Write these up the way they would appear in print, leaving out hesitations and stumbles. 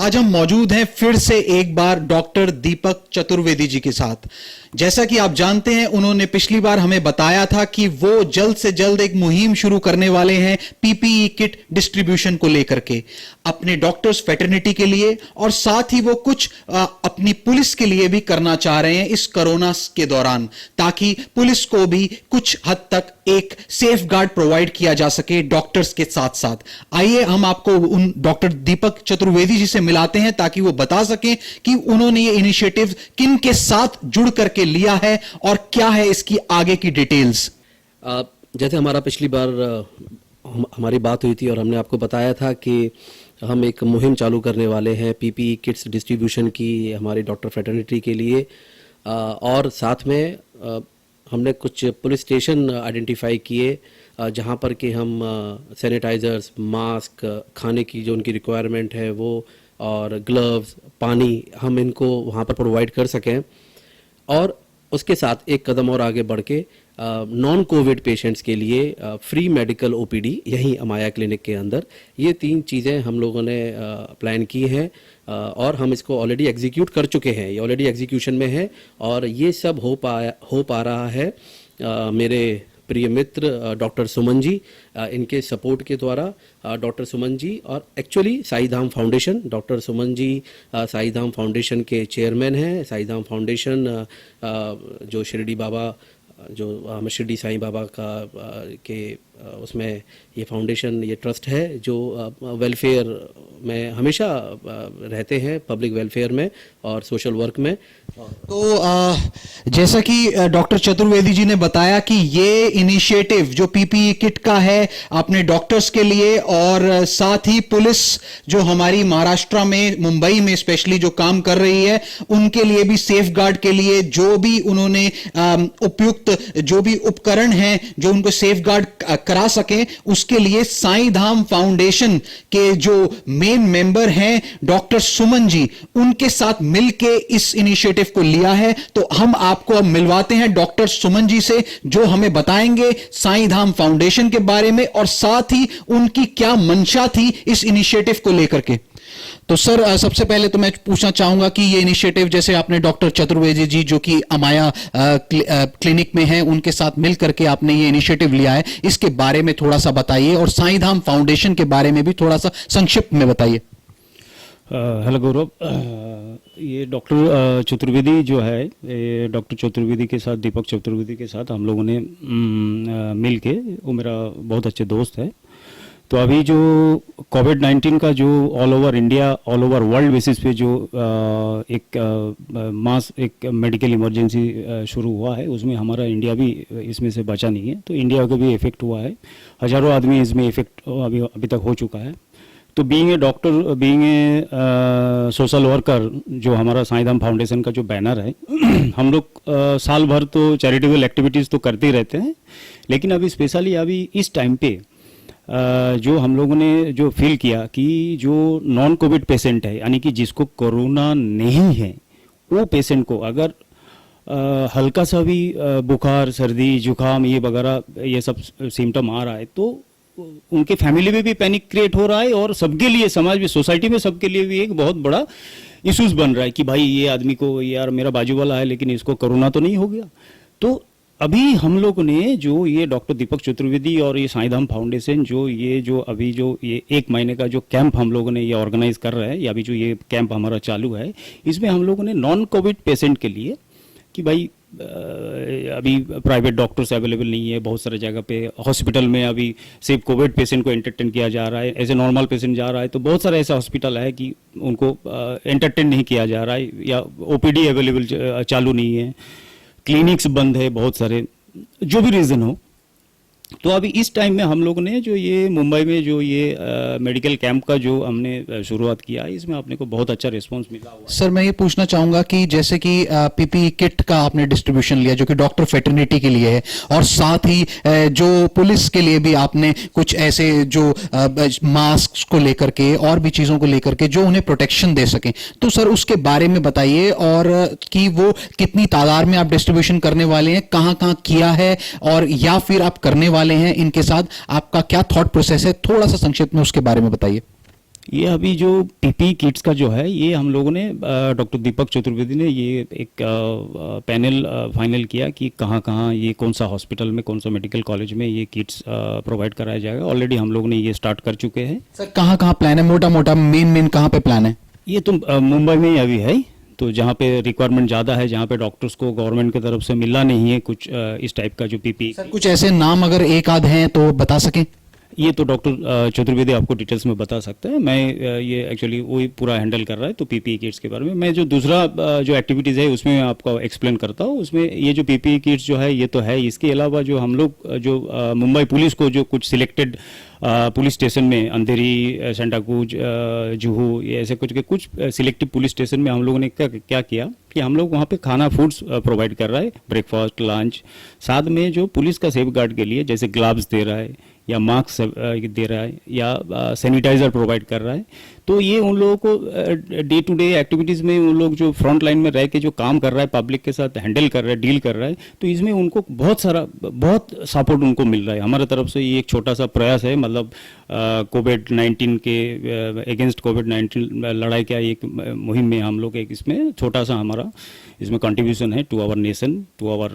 आज हम मौजूद हैं फिर से एक बार डॉक्टर दीपक चतुर्वेदी जी के साथ। जैसा कि आप जानते हैं, उन्होंने पिछली बार हमें बताया था कि वो जल्द से जल्द एक मुहिम शुरू करने वाले हैं पीपीई किट डिस्ट्रीब्यूशन को लेकर के, अपने डॉक्टर्स फ्रेटर्निटी के लिए, और साथ ही वो कुछ अपनी पुलिस के लिए भी करना चाह रहे हैं इस कोरोना के दौरान, ताकि पुलिस को भी कुछ हद तक एक सेफ गार्ड प्रोवाइड किया जा सके डॉक्टर्स के साथ साथ। आइए हम आपको उन डॉक्टर दीपक चतुर्वेदी जी से मिलाते हैं ताकि वो बता सकें कि उन्होंने ये इनिशिएटिव किन के साथ जुड़ करके लिया है और क्या है इसकी आगे की डिटेल्स। जैसे हमारा पिछली बार हमारी बात हुई थी और हमने आपको बताया था कि हम एक मुहिम चालू करने वाले हैं पीपीई किट्स डिस्ट्रीब्यूशन की हमारी डॉक्टर फ्रेटर्निटी के लिए, और साथ में हमने कुछ पुलिस स्टेशन आइडेंटिफाई किए जहां पर कि हम सैनिटाइजर्स, मास्क, खाने की जो उनकी रिक्वायरमेंट है वो, और ग्लव्स, पानी हम इनको वहां पर प्रोवाइड कर सकें। और उसके साथ एक कदम और आगे बढ़ के नॉन कोविड पेशेंट्स के लिए फ्री मेडिकल ओपीडी यहीं अमाया क्लिनिक के अंदर, ये 3 चीज़ें हम लोगों ने प्लान की हैं और हम इसको ऑलरेडी एग्जीक्यूट कर चुके हैं। ये ऑलरेडी एग्जीक्यूशन में है और ये सब हो पा रहा है मेरे प्रिय मित्र डॉक्टर सुमन जी, इनके सपोर्ट के द्वारा। डॉक्टर सुमन जी और actually Saidham foundation, doctor Suman ji Saidham foundation के चेयरमैन हैं। साईधाम फाउंडेशन जो शिरडी बाबा, जो हम शिरडी साईं बाबा के उसमें ये फाउंडेशन, ये ट्रस्ट है जो वेलफेयर में हमेशा रहते हैं, पब्लिक वेलफेयर में और सोशल वर्क में। तो जैसा कि डॉक्टर चतुर्वेदी जी ने बताया कि ये इनिशिएटिव जो पीपीई किट का है अपने डॉक्टर्स के लिए, और साथ ही पुलिस जो हमारी महाराष्ट्र में, मुंबई में स्पेशली जो काम कर रही है, उनके लिए भी सेफ गार्ड के लिए जो भी उन्होंने उपयुक्त जो भी उपकरण हैं जो उनको सेफ गार्ड करा सके, उसके लिए साईं धाम फाउंडेशन के जो मेन मेंबर हैं डॉक्टर सुमन जी, उनके साथ मिलके इस इनिशिएटिव को लिया है। तो हम आपको अब मिलवाते हैं डॉक्टर सुमन जी से, जो हमें बताएंगे साईं धाम फाउंडेशन के बारे में और साथ ही उनकी क्या मंशा थी इस इनिशिएटिव को लेकर के। तो सर, सबसे पहले तो मैं पूछना चाहूंगा कि ये इनिशिएटिव, जैसे आपने डॉक्टर चतुर्वेदी जी जो कि अमाया क्लिनिक में हैं, उनके साथ मिल करके आपने ये इनिशिएटिव लिया है, इसके बारे में थोड़ा सा बताइए, और साईं धाम फाउंडेशन के बारे में भी थोड़ा सा संक्षिप्त में बताइए। हेलो गौरव, ये डॉक्टर चतुर्वेदी जो है, डॉक्टर चतुर्वेदी के साथ, दीपक चतुर्वेदी के साथ हम लोगों ने मिल के, वो मेरा बहुत अच्छे दोस्त है। तो अभी जो कोविड-19 का जो all over India, all over world basis पे जो एक मेडिकल इमरजेंसी शुरू हुआ है, उसमें हमारा इंडिया भी इसमें से बचा नहीं है। तो इंडिया का भी इफेक्ट हुआ है, हज़ारों आदमी इसमें इफेक्ट अभी तक हो चुका है। तो being a doctor, being a social worker, जो हमारा साईं धाम फाउंडेशन का जो बैनर है हम लोग साल भर तो चैरिटेबल एक्टिविटीज़ तो करते ही रहते हैं, लेकिन अभी स्पेशली अभी इस टाइम पे जो हम लोगों ने जो फील किया कि जो नॉन कोविड पेशेंट है, यानी कि जिसको कोरोना नहीं है, वो पेशेंट को अगर हल्का सा भी बुखार, सर्दी, जुकाम ये वगैरह ये सब सिम्टम आ रहा है, तो उनके फैमिली में भी पैनिक क्रिएट हो रहा है और सबके लिए, समाज में, सोसाइटी में सबके लिए भी एक बहुत बड़ा इश्यूज बन रहा है कि भाई ये आदमी को, यार मेरा बाजू वाला है लेकिन इसको कोरोना तो नहीं हो गया। तो अभी हम लोगों ने जो ये डॉक्टर दीपक चतुर्वेदी और ये साईं धाम फाउंडेशन जो अभी जो ये 1 महीने का जो कैंप हम लोगों ने ये ऑर्गेनाइज कर रहे हैं, या अभी जो ये कैंप हमारा चालू है, इसमें हम लोगों ने नॉन कोविड पेशेंट के लिए कि भाई अभी प्राइवेट डॉक्टर्स अवेलेबल नहीं है, बहुत सारे जगह पे हॉस्पिटल में अभी सिर्फ कोविड पेशेंट को एंटरटेन किया जा रहा है, ऐसे नॉर्मल पेशेंट जा रहा है, तो बहुत सारे ऐसा हॉस्पिटल है कि उनको एंटरटेन नहीं किया जा रहा है, या ओपीडी अवेलेबल चालू नहीं है, क्लिनिक्स बंद है, बहुत सारे जो भी रीज़न हो। तो अभी इस टाइम में हम लोगों ने जो ये मुंबई में जो ये मेडिकल कैंप का जो हमने शुरुआत किया है, इसमें आपने को बहुत अच्छा रिस्पांस मिला हुआ है। सर, मैं ये पूछना चाहूंगा कि जैसे कि पीपीई किट का आपने डिस्ट्रीब्यूशन लिया जो कि डॉक्टर फ्रेटर्निटी के लिए है, और साथ ही जो पुलिस के लिए भी आपने कुछ ऐसे जो मास्क को लेकर के और भी चीजों को लेकर के जो उन्हें प्रोटेक्शन दे सकें, तो सर उसके बारे में बताइए, और कि वो कितनी तादाद में आप डिस्ट्रीब्यूशन करने वाले हैं, कहाँ कहाँ किया है, और या फिर आप करने वाले हैं, इनके साथ आपका क्या थॉट प्रोसेस है, थोड़ा सा संक्षिप्त में उसके बारे में बताइए। ये अभी जो पीपी किट्स का जो है ये हम लोगों ने डॉक्टर दीपक चतुर्वेदी ने ये एक पैनल फाइनल किया कि कहाँ कहाँ ये कौन सा हॉस्पिटल में कौन सा मेडिकल कॉलेज में ये किट्स प्रोवाइड कराया जाएगा। ऑलरेडी हम लोग ने ये स्टार्ट कर चुके हैं। सर कहाँ कहाँ प्लान है, मोटा मोटा मेन कहाँ पे प्लान है? ये तो मुंबई में ही अभी है, तो जहाँ पे रिक्वायरमेंट ज़्यादा है, जहाँ पे डॉक्टर्स को गवर्नमेंट की तरफ से मिला नहीं है कुछ इस टाइप का जो पीपी। सर कुछ ऐसे नाम अगर एक आध हैं तो बता सकें? ये तो डॉक्टर चतुर्वेदी आपको डिटेल्स में बता सकते हैं। मैं ये एक्चुअली वही पूरा हैंडल कर रहा है, तो पीपीई किट्स के बारे में मैं जो दूसरा जो एक्टिविटीज़ है उसमें मैं आपको एक्सप्लेन करता हूँ। उसमें ये जो पीपीई किट्स जो है ये तो है, इसके अलावा जो हम लोग जो मुंबई पुलिस को जो कुछ सिलेक्टेड पुलिस स्टेशन में अंधेरी, सेंटाक्रूज, जुहू, ये ऐसे कुछ सिलेक्टिव पुलिस स्टेशन में हम लोगों ने क्या किया कि हम लोग वहाँ पे खाना फूड्स प्रोवाइड कर रहा है, ब्रेकफास्ट, लंच, साथ में जो पुलिस का सेफ गार्ड के लिए जैसे ग्लव्स दे रहा है या मास्क दे रहा है या सैनिटाइजर प्रोवाइड कर रहा है। तो ये उन लोगों को डे टू डे एक्टिविटीज़ में उन लोग जो फ्रंट लाइन में रह के जो काम कर रहा है, पब्लिक के साथ हैंडल कर रहा है, डील कर रहा है, तो इसमें उनको बहुत सपोर्ट उनको मिल रहा है। हमारे तरफ से ये एक छोटा सा प्रयास है, मतलब कोविड-19 के अगेंस्ट कोविड-19 लड़ाई का एक मुहिम में हम लोग एक इसमें छोटा सा हमारा इसमें कंट्रीब्यूशन है to our nation, to our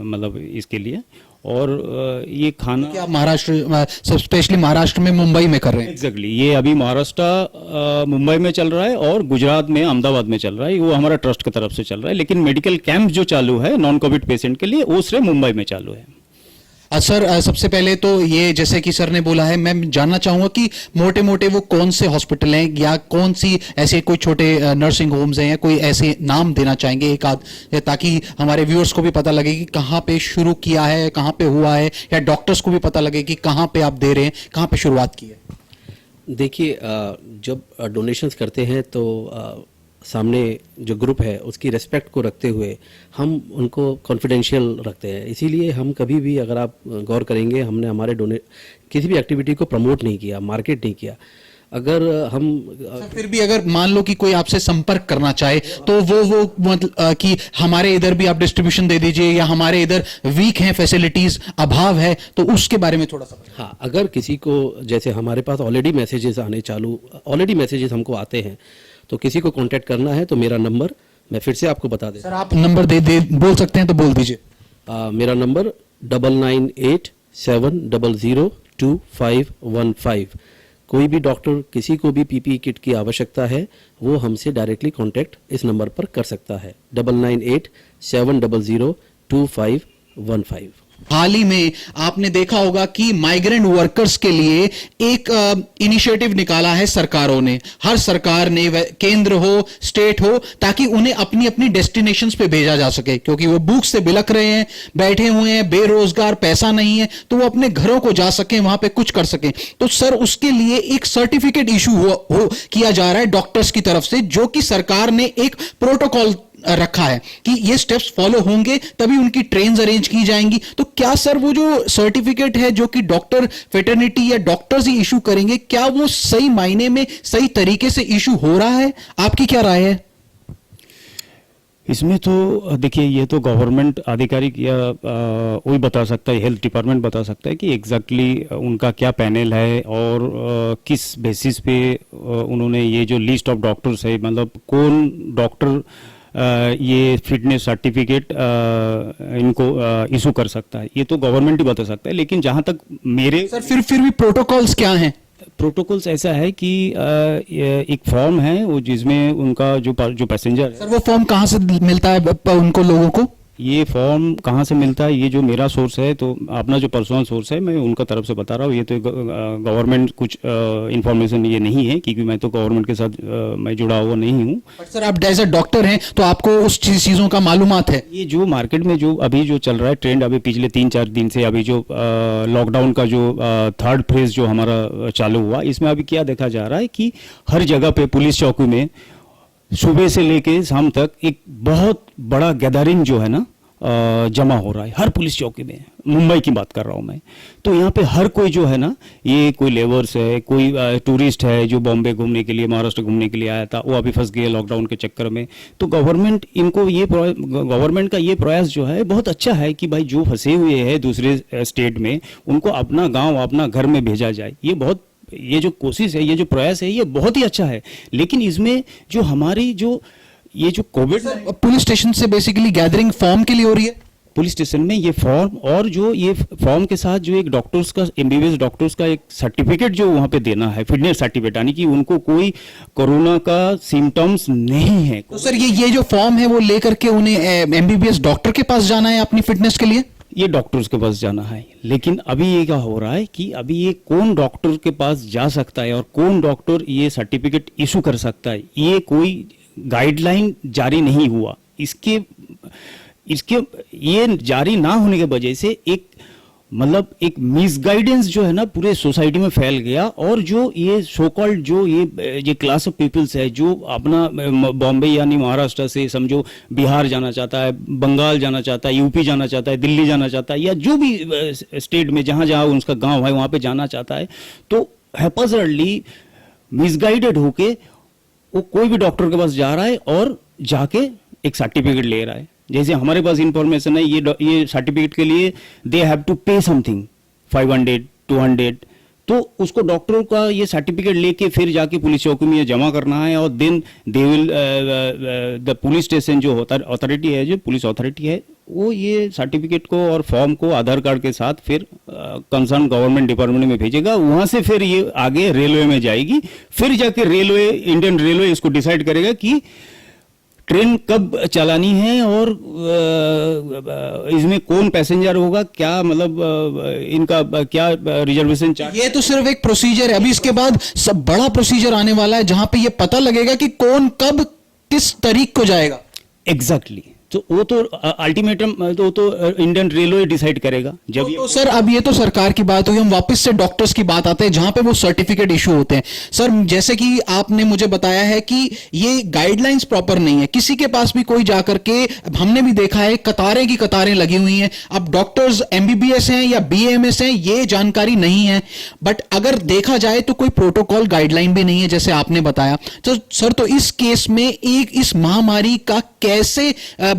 मतलब इसके लिए। और ये खाना क्या महाराष्ट्र, स्पेशली महाराष्ट्र में, मुंबई में कर रहे हैं? एग्जैक्टली ये अभी महाराष्ट्र मुंबई में चल रहा है और गुजरात में अहमदाबाद में चल रहा है, वो हमारा ट्रस्ट की तरफ से चल रहा है। लेकिन मेडिकल कैंप जो चालू है नॉन कोविड पेशेंट के लिए वो सिर्फ मुंबई में चालू है। सर सबसे पहले तो ये जैसे कि सर ने बोला है, मैं जानना चाहूंगा कि मोटे मोटे वो कौन से हॉस्पिटल हैं या कौन सी ऐसे कोई छोटे नर्सिंग होम्स हैं या कोई ऐसे नाम देना चाहेंगे एक आध, ताकि हमारे व्यूअर्स को भी पता लगे कि कहाँ पे शुरू किया है, कहाँ पे हुआ है, या डॉक्टर्स को भी पता लगे कि कहाँ पे आप दे रहे हैं, कहाँ पे शुरुआत की है? देखिए, जब डोनेशंस करते हैं तो सामने जो ग्रुप है उसकी रिस्पेक्ट को रखते हुए हम उनको कॉन्फिडेंशियल रखते हैं। इसीलिए हम कभी भी, अगर आप गौर करेंगे, हमने हमारे किसी भी एक्टिविटी को प्रमोट नहीं किया, मार्केट नहीं किया। अगर हम फिर भी अगर मान लो कि कोई आपसे संपर्क करना चाहे तो वो मतलब कि हमारे इधर भी आप डिस्ट्रीब्यूशन दे दीजिए या हमारे इधर वीक हैं फैसिलिटीज, अभाव है, तो उसके बारे में थोड़ा सा। हाँ, अगर किसी को, जैसे हमारे पास ऑलरेडी मैसेजेस हमको आते हैं, तो किसी को कांटेक्ट करना है तो मेरा नंबर मैं फिर से आपको बता दें। सर आप नंबर दे बोल सकते हैं तो बोल दीजिए। मेरा नंबर 9987002515। कोई भी डॉक्टर किसी को भी पीपीई किट की आवश्यकता है वो हमसे डायरेक्टली कांटेक्ट इस नंबर पर कर सकता है, 9987002515। हाल ही में आपने देखा होगा कि माइग्रेंट वर्कर्स के लिए एक इनिशिएटिव निकाला है सरकारों ने, हर सरकार ने, केंद्र हो, स्टेट हो, ताकि उन्हें अपनी अपनी डेस्टिनेशंस पे भेजा जा सके, क्योंकि वो भूख से बिलख रहे हैं, बैठे हुए हैं, बेरोजगार, पैसा नहीं है, तो वो अपने घरों को जा सके, वहां पे कुछ कर सके। तो सर उसके लिए एक सर्टिफिकेट इशू किया जा रहा है डॉक्टर्स की तरफ से, जो कि सरकार ने एक प्रोटोकॉल रखा है कि ये स्टेप्स फॉलो होंगे तभी उनकी ट्रेन्स अरेंज की जाएंगी। तो क्या सर वो जो सर्टिफिकेट है जो कि डॉक्टर फेटर्निटी या डॉक्टर्स ही इशू करेंगे, क्या वो सही मायने में सही तरीके से इशू हो रहा है? आपकी क्या राय है इसमें? तो देखिए, ये तो गवर्नमेंट आधिकारिक या वही बता सकता है, हेल्थ डिपार्टमेंट बता सकता है कि एग्जैक्टली उनका क्या पैनल है और किस बेसिस पे उन्होंने ये जो लिस्ट ऑफ डॉक्टर्स है, मतलब कौन डॉक्टर ये फिटनेस सर्टिफिकेट इनको इशू कर सकता है, ये तो गवर्नमेंट ही बता सकता है। लेकिन जहां तक मेरे सर फिर भी प्रोटोकॉल्स क्या हैं? प्रोटोकॉल्स ऐसा है कि एक फॉर्म है वो जिसमें उनका जो पैसेंजर है। सर वो फॉर्म कहाँ से मिलता है उनको, लोगों को? ये फॉर्म कहाँ से मिलता है, ये जो मेरा सोर्स है, तो अपना जो पर्सनल सोर्स है मैं उनका तरफ से बता रहा हूँ। ये तो गवर्नमेंट कुछ इंफॉर्मेशन ये नहीं है, क्योंकि मैं तो गवर्नमेंट के साथ मैं जुड़ा हुआ नहीं हूँ। सर आप एज अ डॉक्टर हैं तो आपको उस चीज़ों का मालूमात है? ये जो मार्केट में जो अभी जो चल रहा है ट्रेंड, अभी पिछले 3-4 दिन से, अभी जो लॉकडाउन का जो थर्ड फेज जो हमारा चालू हुआ, इसमें अभी क्या देखा जा रहा है कि हर जगह पे पुलिस चौकी में सुबह से लेके शाम तक एक बहुत बड़ा गैदरिंग जो है ना जमा हो रहा है हर पुलिस चौकी में। मुंबई की बात कर रहा हूँ मैं, तो यहाँ पे हर कोई जो है ना, ये कोई लेबर्स है, कोई टूरिस्ट है जो बॉम्बे घूमने के लिए, महाराष्ट्र घूमने के लिए आया था, वो अभी फंस गया लॉकडाउन के चक्कर में। तो गवर्नमेंट गवर्नमेंट का ये प्रयास जो है बहुत अच्छा है कि भाई जो फंसे हुए हैं दूसरे स्टेट में, उनको अपना गाँव, अपना घर में भेजा जाए। ये बहुत ये जो कोशिश है, ये जो प्रयास है, ये बहुत ही अच्छा है, लेकिन इसमें जो हमारी जो ये जो कोविड पुलिस स्टेशन से बेसिकली गैदरिंग फॉर्म के लिए हो रही है। पुलिस स्टेशन में ये फॉर्म और जो ये फॉर्म के साथ जो एक डॉक्टर्स का, एमबीबीएस डॉक्टर्स का एक सर्टिफिकेट जो वहाँ पे देना है, फिटनेस सर्टिफिकेट, यानी कि उनको कोई कोरोना का सिम्टम्स नहीं है। तो सर ये जो फॉर्म है वो लेकर के उन्हें एमबीबीएस डॉक्टर के पास जाना है अपनी फिटनेस के लिए। ये डॉक्टर्स के पास जाना है, लेकिन अभी ये क्या हो रहा है कि अभी ये कौन डॉक्टर के पास जा सकता है और कौन डॉक्टर ये सर्टिफिकेट इशू कर सकता है, ये कोई गाइडलाइन जारी नहीं हुआ। इसके ये जारी ना होने की वजह से एक मतलब एक मिसगाइडेंस जो है ना पूरे सोसाइटी में फैल गया, और जो ये सो कॉल्ड जो ये क्लास ऑफ पीपल्स है जो अपना बॉम्बे यानी महाराष्ट्र से समझो बिहार जाना चाहता है, बंगाल जाना चाहता है, यूपी जाना चाहता है, दिल्ली जाना चाहता है, या जो भी स्टेट में जहाँ जहाँ उसका गांव है वहाँ पे जाना चाहता है, तो हैपसर्डली मिसगाइडेड होके वो कोई भी डॉक्टर के पास जा रहा है और जाके एक सर्टिफिकेट ले रहा है। जैसे हमारे पास इंफॉर्मेशन है, ये सर्टिफिकेट के लिए दे हैव टू पे समथिंग 500 200, तो उसको डॉक्टर का ये सर्टिफिकेट लेके फिर जाके पुलिस चौकी में जमा करना है, और then they will the police station जो अथॉरिटी है, जो पुलिस अथॉरिटी है, वो ये सर्टिफिकेट को और फॉर्म को आधार कार्ड के साथ फिर कंसर्न गवर्नमेंट डिपार्टमेंट में भेजेगा, वहां से फिर ये आगे रेलवे में जाएगी, फिर जाके रेलवे, इंडियन रेलवे इसको डिसाइड करेगा कि ट्रेन कब चलानी है और इसमें कौन पैसेंजर होगा, क्या मतलब इनका क्या रिजर्वेशन चार्ज। ये तो सिर्फ एक प्रोसीजर है, अभी इसके बाद सब बड़ा प्रोसीजर आने वाला है जहां पे ये पता लगेगा कि कौन कब किस तारीख को जाएगा। एग्जैक्टली तो वो तो अल्टीमेटम तो इंडियन रेलवे डिसाइड करेगा जब तो सर अब ये तो सरकार की बात हुई, हम वापस से डॉक्टर्स की बात आते हैं जहां पे वो सर्टिफिकेट इशू होते हैं। सर जैसे कि आपने मुझे बताया है कि ये गाइडलाइंस प्रॉपर नहीं है, किसी के पास भी कोई जाकर के, हमने भी देखा है कतारें की कतारें लगी हुई हैं। अब डॉक्टर्स एमबीबीएस हैं या बीएमएस हैं ये जानकारी नहीं है, बट अगर देखा जाए तो कोई प्रोटोकॉल गाइडलाइन भी नहीं है जैसे आपने बताया। तो सर तो इस केस में इस महामारी का कैसे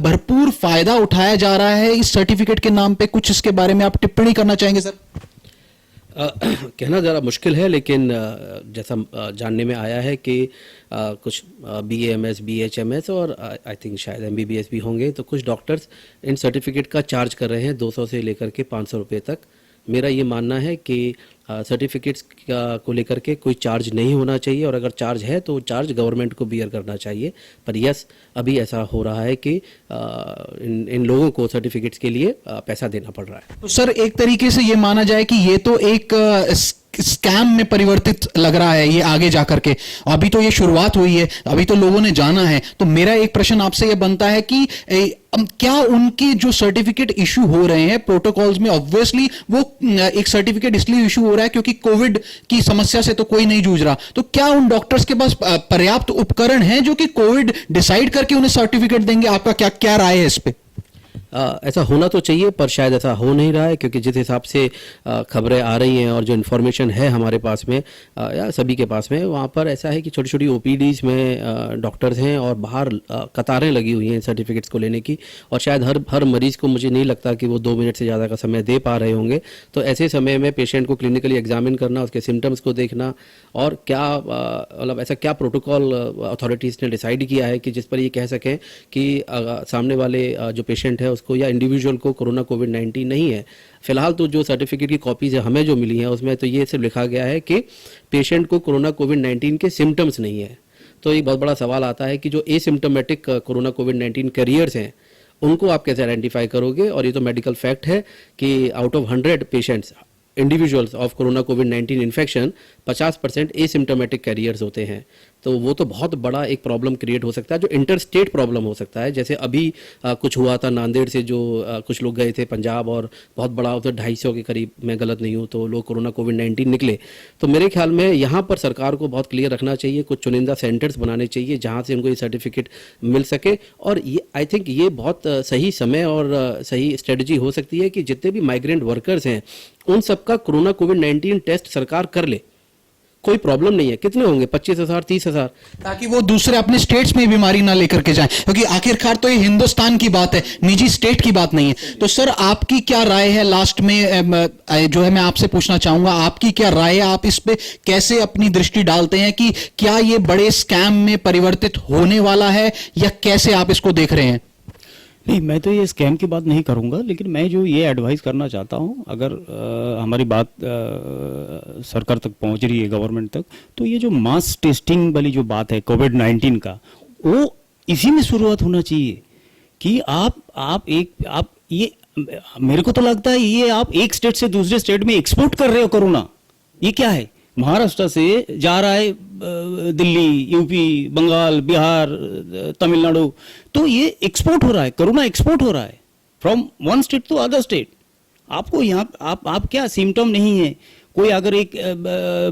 भरपूर फायदा उठाया जा रहा है इस सर्टिफिकेट के नाम पे, कुछ इसके बारे में आप टिप्पणी करना चाहेंगे सर? कहना ज़रा मुश्किल है, लेकिन जैसा जानने में आया है कि कुछ बीएमएस, बीएचएमएस और आई थिंक शायद एमबीबीएस भी होंगे, तो कुछ डॉक्टर्स इन सर्टिफिकेट का चार्ज कर रहे हैं 200 से लेकर के 500 रुपये तक। मेरा ये मानना है कि सर्टिफिकेट्स को लेकर के कोई चार्ज नहीं होना चाहिए, और अगर चार्ज है तो चार्ज गवर्नमेंट को बियर करना चाहिए। पर यस, अभी ऐसा हो रहा है कि इन लोगों को सर्टिफिकेट्स के लिए पैसा देना पड़ रहा है। तो सर एक तरीके से ये माना जाए कि ये तो एक स्कैम में परिवर्तित लग रहा है ये आगे जाकर के। अभी तो ये शुरुआत हुई है, अभी तो लोगों ने जाना है। तो मेरा एक प्रश्न आपसे ये बनता है कि क्या उनके जो सर्टिफिकेट इशू हो रहे हैं प्रोटोकॉल्स में, ऑब्वियसली वो एक सर्टिफिकेट इसलिए इशू हो रहा है क्योंकि कोविड की समस्या से तो कोई नहीं जूझ रहा, तो क्या उन डॉक्टर्स के पास पर्याप्त उपकरण हैं जो कि कोविड डिसाइड करके उन्हें सर्टिफिकेट देंगे? आपका क्या राय है इस पे? ऐसा होना तो चाहिए, पर शायद ऐसा हो नहीं रहा है, क्योंकि जिस हिसाब से खबरें आ रही हैं और जो इन्फॉर्मेशन है हमारे पास में या सभी के पास में, वहाँ पर ऐसा है कि छोटी छोटी ओपीडीज में डॉक्टर्स हैं और बाहर कतारें लगी हुई हैं सर्टिफिकेट्स को लेने की, और शायद हर मरीज़ को मुझे नहीं लगता कि वो 2 मिनट से ज़्यादा का समय दे पा रहे होंगे। तो ऐसे समय में पेशेंट को क्लिनिकली एग्जामिन करना, उसके सिम्टम्स को देखना, और क्या मतलब ऐसा क्या प्रोटोकॉल अथॉरिटीज़ ने डिसाइड किया है कि जिस पर ये कह सकें कि सामने वाले जो पेशेंट है को या इंडिविजुअल को कोरोना कोविड-19 नहीं है। फिलहाल तो जो सर्टिफिकेट की कॉपीज है हमें जो मिली हैं उसमें तो ये सिर्फ लिखा गया है कि पेशेंट को कोरोना कोविड-19 के सिम्टम्स नहीं है। तो एक बहुत बड़ा सवाल आता है कि जो एसिम्टोमेटिक कोरोना कोविड-19 कैरियर्स हैं उनको आप कैसे आइडेंटिफाई करोगे? और ये तो मेडिकल फैक्ट है कि out of 100 patients individuals of corona covid infection 50% asymptomatic carriers होते हैं। तो वो तो बहुत बड़ा एक प्रॉब्लम क्रिएट हो सकता है, जो इंटर स्टेट प्रॉब्लम हो सकता है। जैसे अभी कुछ हुआ था नांदेड़ से, जो कुछ लोग गए थे पंजाब, और बहुत बड़ा उधर 250 के करीब, मैं गलत नहीं हूँ, तो लोग कोरोना कोविड-19 निकले। तो मेरे ख्याल में यहाँ पर सरकार को बहुत क्लियर रखना चाहिए, कुछ चुनिंदा सेंटर्स बनाने चाहिए जहाँ से उनको ये सर्टिफिकेट मिल सके। और ये आई थिंक ये बहुत सही समय और सही स्ट्रेटजी हो सकती है कि जितने भी माइग्रेंट वर्कर्स हैं उन सबका कोरोना कोविड-19 टेस्ट सरकार कर ले, कोई प्रॉब्लम नहीं है। कितने होंगे? 25,000, 30,000। ताकि वो दूसरे अपने स्टेट्स में बीमारी ना लेकर के जाएं, क्योंकि आखिरकार तो ये हिंदुस्तान की बात है, निजी स्टेट की बात नहीं है। तो सर आपकी क्या राय है लास्ट में जो है मैं आपसे पूछना चाहूंगा, आपकी क्या राय है, आप इस पे कैसे अपनी दृष्टि डालते हैं कि क्या ये बड़े स्कैम में परिवर्तित होने वाला है या कैसे आप इसको देख रहे हैं? नहीं, मैं तो ये स्कैम की बात नहीं करूंगा, लेकिन मैं जो ये एडवाइस करना चाहता हूं, अगर हमारी बात सरकार तक पहुंच रही है, गवर्नमेंट तक, तो ये जो मास टेस्टिंग वाली जो बात है कोविड-19 का, वो इसी में शुरुआत होना चाहिए कि आप ये, मेरे को तो लगता है ये आप एक स्टेट से दूसरे स्टेट में एक्सपोर्ट कर रहे हो कोरोना। ये क्या है? महाराष्ट्र से जा रहा है दिल्ली, यूपी, बंगाल, बिहार, तमिलनाडु, तो ये एक्सपोर्ट हो रहा है, कोरोना एक्सपोर्ट हो रहा है from one state to other state. आपको यहाँ आप क्या सिम्टम नहीं है, कोई अगर एक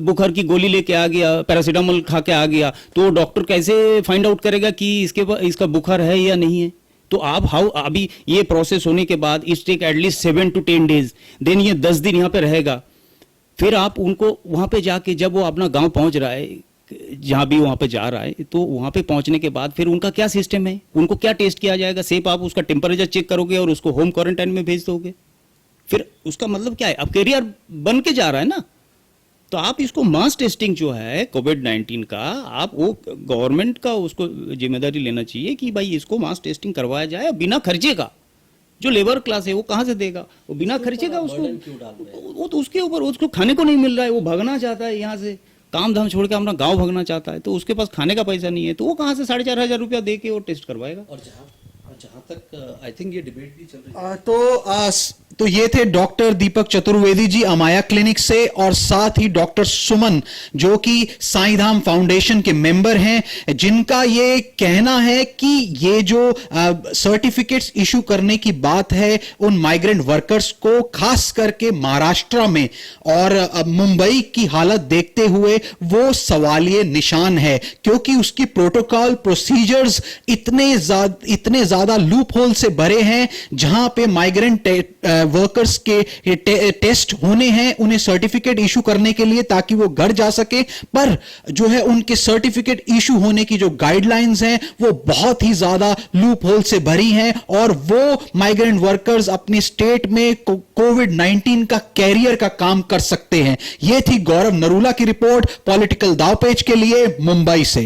बुखार की गोली लेके आ गया, पैरासीटामोल खा के आ गया, तो डॉक्टर कैसे फाइंड आउट करेगा कि इसका बुखार है या नहीं है? तो आप अभी ये प्रोसेस होने के बाद it take at least 7 to 10 days, then ये 10 दिन यहाँ पे रहेगा। फिर आप उनको वहाँ पे जाके, जब वो अपना गांव पहुँच रहा है, जहाँ भी वहाँ पे जा रहा है, तो वहाँ पे पहुँचने के बाद फिर उनका क्या सिस्टम है, उनको क्या टेस्ट किया जाएगा? सिर्फ आप उसका टेम्परेचर चेक करोगे और उसको होम क्वारंटाइन में भेज दोगे? फिर उसका मतलब क्या है? अब कैरियर बन के जा रहा है ना। तो आप इसको मास टेस्टिंग जो है कोविड-19 का, आप वो गवर्नमेंट का उसको जिम्मेदारी लेना चाहिए कि भाई इसको मास टेस्टिंग करवाया जाए बिना खर्चे का। जो लेबर क्लास है वो कहाँ से देगा? वो बिना खर्चे का उसको, वो तो उसके ऊपर, उसको खाने को नहीं मिल रहा है, वो भागना चाहता है यहाँ से, काम धाम छोड़ के अपना गांव भागना चाहता है, तो उसके पास खाने का पैसा नहीं है, तो वो कहाँ से 4,500 रुपया दे के वो टेस्ट करवाएगा? और जहाँ तक आई थिंक ये डिबेट भी चल रही है। तो ये थे डॉक्टर दीपक चतुर्वेदी जी अमाया क्लिनिक से, और साथ ही डॉक्टर सुमन जो कि साईं धाम फाउंडेशन के मेंबर हैं, जिनका ये कहना है कि ये जो सर्टिफिकेट्स इशू करने की बात है उन माइग्रेंट वर्कर्स को, खास करके महाराष्ट्र में और मुंबई की हालत देखते हुए, वो सवालिया निशान है, क्योंकि उसकी प्रोटोकॉल प्रोसीजर्स इतने ज्यादा लूप होल से भरे हैं, जहां पे माइग्रेंट वर्कर्स के टेस्ट होने हैं उन्हें सर्टिफिकेट इशू करने के लिए, ताकि वो घर जा सके, पर जो है उनके सर्टिफिकेट इशू होने की जो गाइडलाइंस हैं वो बहुत ही ज्यादा लूप होल से भरी हैं, और वो माइग्रेंट वर्कर्स अपने स्टेट में कोविड-19 का कैरियर का काम कर सकते हैं। यह थी गौरव नरूला की रिपोर्ट पॉलिटिकल दावपेच के लिए मुंबई से।